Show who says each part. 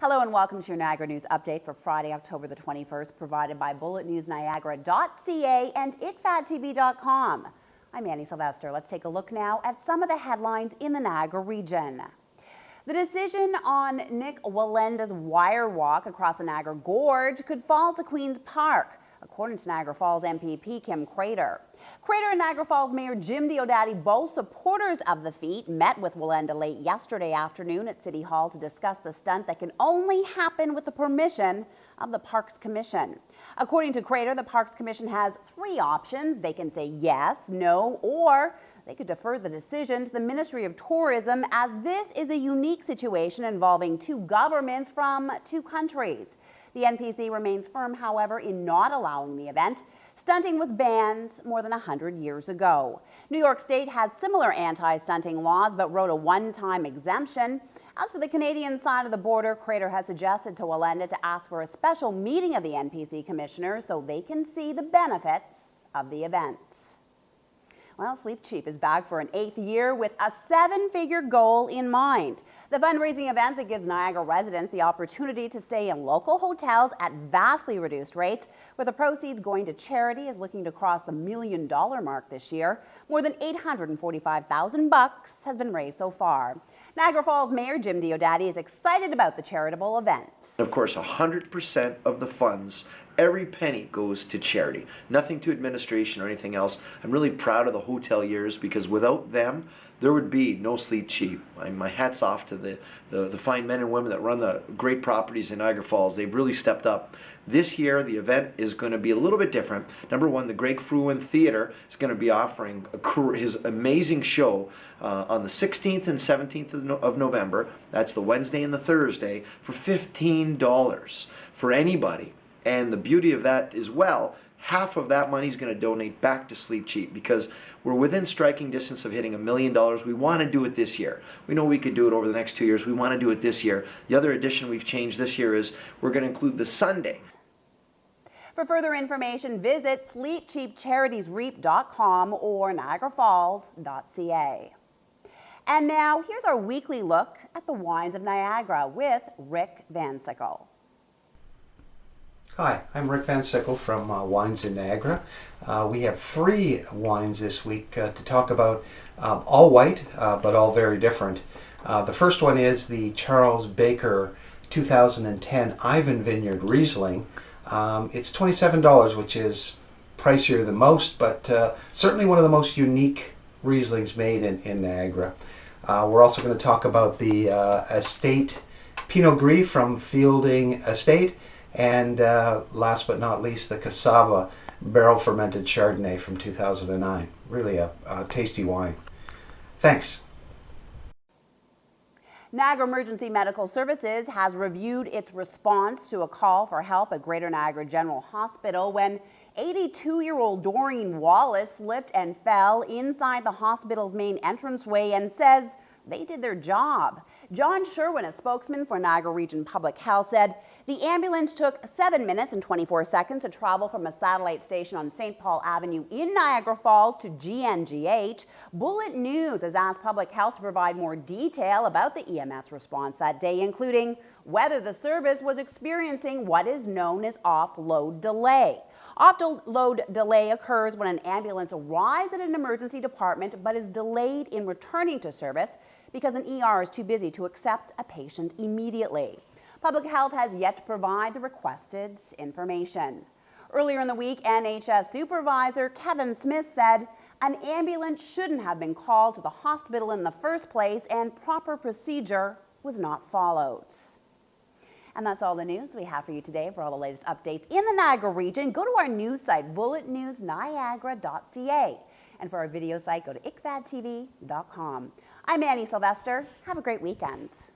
Speaker 1: Hello and welcome to your Niagara News Update for Friday, October the 21st, provided by bulletnewsniagara.ca and icfadtv.com. I'm Annie Sylvester. Let's take a look now at some of the headlines in the Niagara region. The decision on Nick Walenda's wire walk across the Niagara Gorge could fall to Queen's Park, according to Niagara Falls MPP Kim Crater. Crater and Niagara Falls Mayor Jim Diodati, both supporters of the feat, met with Walenda late yesterday afternoon at City Hall to discuss the stunt that can only happen with the permission of the Parks Commission. According to Crater, the Parks Commission has three options. They can say yes, no, or they could defer the decision to the Ministry of Tourism, as this is a unique situation involving two governments from two countries. The NPC remains firm, however, in not allowing the event. Stunting was banned more than 100 years ago. New York State has similar anti-stunting laws, but wrote a one-time exemption. As for the Canadian side of the border, Crater has suggested to Walenda to ask for a special meeting of the NPC commissioners so they can see the benefits of the event. Well, Sleep Cheap is back for an 8th year with a 7-figure goal in mind. The fundraising event that gives Niagara residents the opportunity to stay in local hotels at vastly reduced rates, with the proceeds going to charity, is looking to cross the $1 million mark this year. More than $845,000 has been raised so far. Niagara Falls Mayor Jim Diodati is excited about the charitable event.
Speaker 2: Of course, 100% of the funds, every penny goes to charity, nothing to administration or anything else. I'm really proud of the hoteliers because without them, there would be no Sleep Cheap. My hat's off to the fine men and women that run the great properties in Niagara Falls. They've really stepped up. This year, the event is going to be a little bit different. Number one, the Greg Fruin Theatre is going to be offering his amazing show on the 16th and 17th of November. That's the Wednesday and the Thursday for $15 for anybody. And the beauty of that as well, half of that money is going to donate back to Sleep Cheap because we're within striking distance of hitting $1 million. We want to do it this year. We know we could do it over the next 2 years. We want to do it this year. The other addition we've changed this year is we're going to include the Sunday.
Speaker 1: For further information, visit sleepcheapcharitiesreap.com or niagarafalls.ca. And now here's our weekly look at the wines of Niagara with Rick Van Sickle.
Speaker 3: Hi, I'm Rick Van Sickle from Wines in Niagara. We have 3 wines this week to talk about, all white, but all very different. The first one is the Charles Baker 2010 Ivan Vineyard Riesling. It's $27, which is pricier than most, but certainly one of the most unique Rieslings made in Niagara. We're also going to talk about the Estate Pinot Gris from Fielding Estate, and last but not least, the Cassava Barrel Fermented Chardonnay from 2009. Really a tasty wine. Thanks.
Speaker 1: Niagara Emergency Medical Services has reviewed its response to a call for help at Greater Niagara General Hospital when 82-year-old Doreen Wallace slipped and fell inside the hospital's main entranceway and says they did their job. John Sherwin, a spokesman for Niagara Region Public Health, said the ambulance took 7 minutes and 24 seconds to travel from a satellite station on St. Paul Avenue in Niagara Falls to GNGH. Bullet News has asked Public Health to provide more detail about the EMS response that day, including whether the service was experiencing what is known as offload delay. Offload delay occurs when an ambulance arrives at an emergency department but is delayed in returning to service because an ER is too busy to accept a patient immediately. Public Health has yet to provide the requested information. Earlier in the week, NHS Supervisor Kevin Smith said an ambulance shouldn't have been called to the hospital in the first place and proper procedure was not followed. And that's all the news we have for you today. For all the latest updates in the Niagara region, go to our news site, bulletnewsniagara.ca. And for our video site, go to icfadtv.com. I'm Annie Sylvester. Have a great weekend.